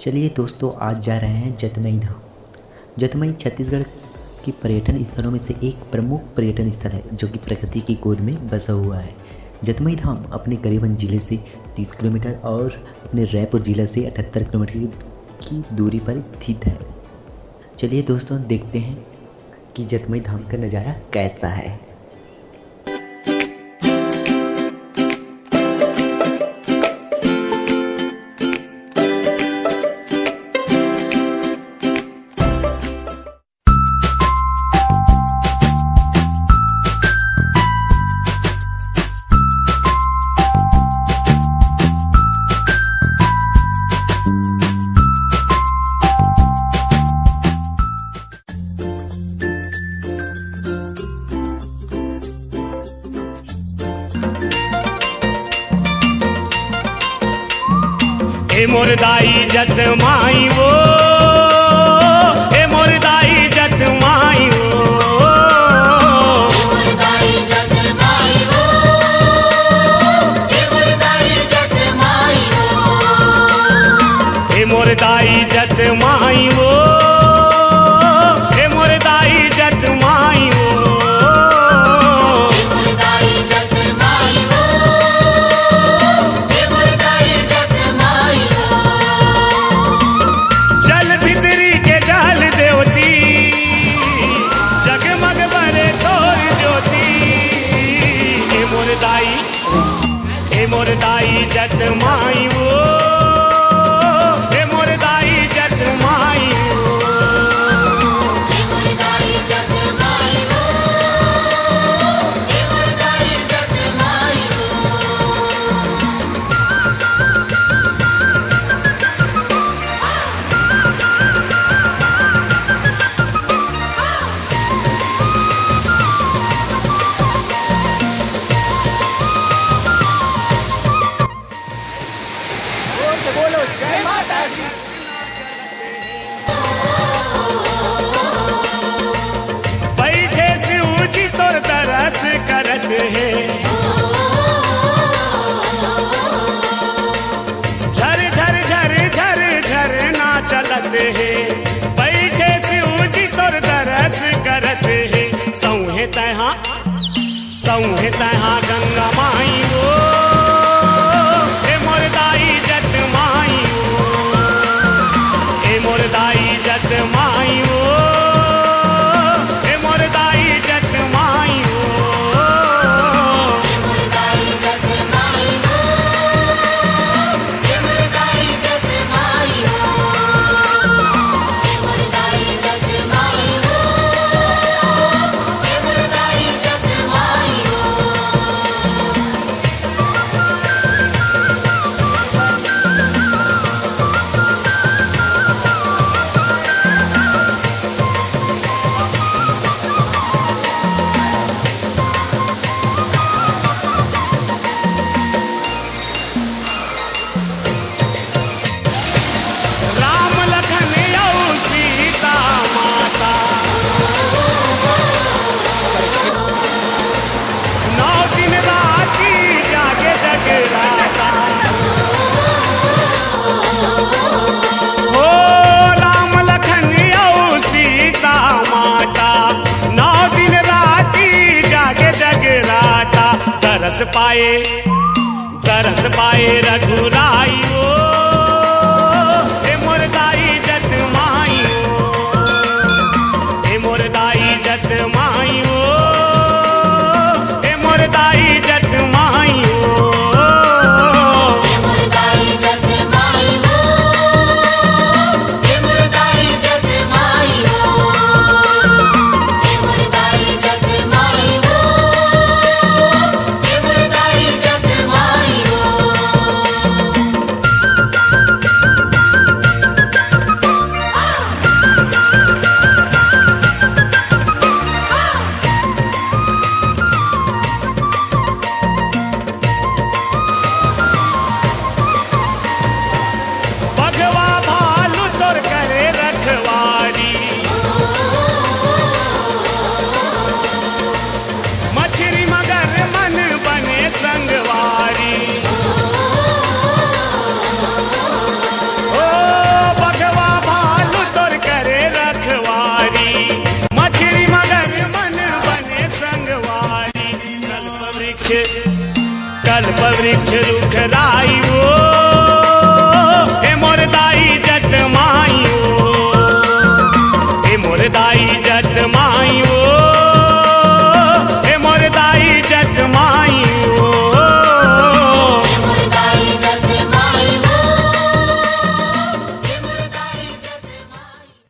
चलिए दोस्तों, आज जा रहे हैं जतमई धाम। जतमई छत्तीसगढ़ की पर्यटन स्थलों में से एक प्रमुख पर्यटन स्थल है जो कि प्रकृति की गोद में बसा हुआ है। जतमई धाम अपने गरिबगंज जिले से 30 किलोमीटर और अपने रायपुर जिला से 78 किलोमीटर की दूरी पर स्थित है। चलिए दोस्तों, देखते हैं कि जतमई धाम का नज़ारा कैसा है। हे मोर दाई जतमाई वो, हे मोर दाई जतमाई वो, हे मोर दाई जतमाई वो, हे मोर दाई जतमाई वो, हे मोर दाई जतमाई वो, हे मोर दाई जतमाई वो, हे मोर दाई जतमाई वो, हे मोर दाई जतमाई वो। जल भितरी के जल देवती, जगमग बरे तोर ज्योति। हे मोर दाई, हे मोर दाई जतमाई वो, हे मोर दाई जतमाई वो, हे मोर दाई जतमाई वो, हे मोर दाई जतमाई वो। बैठे शिव जी तोर तरस करत है, झर झर झर झर झर ना चलत है। बैठे शिव जी तोर तरस करत है, सौहे तहा गंगा माई वो, हे मोर दाई जतमाई वो, हे मोर दाई जतमाई वो, हे मोर दाई जतमाई वो, हे मोर दाई जतमाई वो, हे मोर दाई जतमाई वो, हे मोर दाई जतमाई वो, हे मोर दाई जतमाई वो। राम लखन औ सीता माता, 9 दिन राती जागे जगराता। ओ राम लखन औ सीता माता, 9 दिन राती जागे जगराता। तरस पाए रघुराई वो, हे मोर दाई जतमाई वो, हे मोर दाई जतमाई वो, हे मोर दाई जतमाई वो, हे मोर दाई जतमाई वो, हे मोर दाई जतमाई वो, हे मोर दाई जतमाई वो, हे मोर दाई जतमाई वो। कल्प वृक्ष रुख राई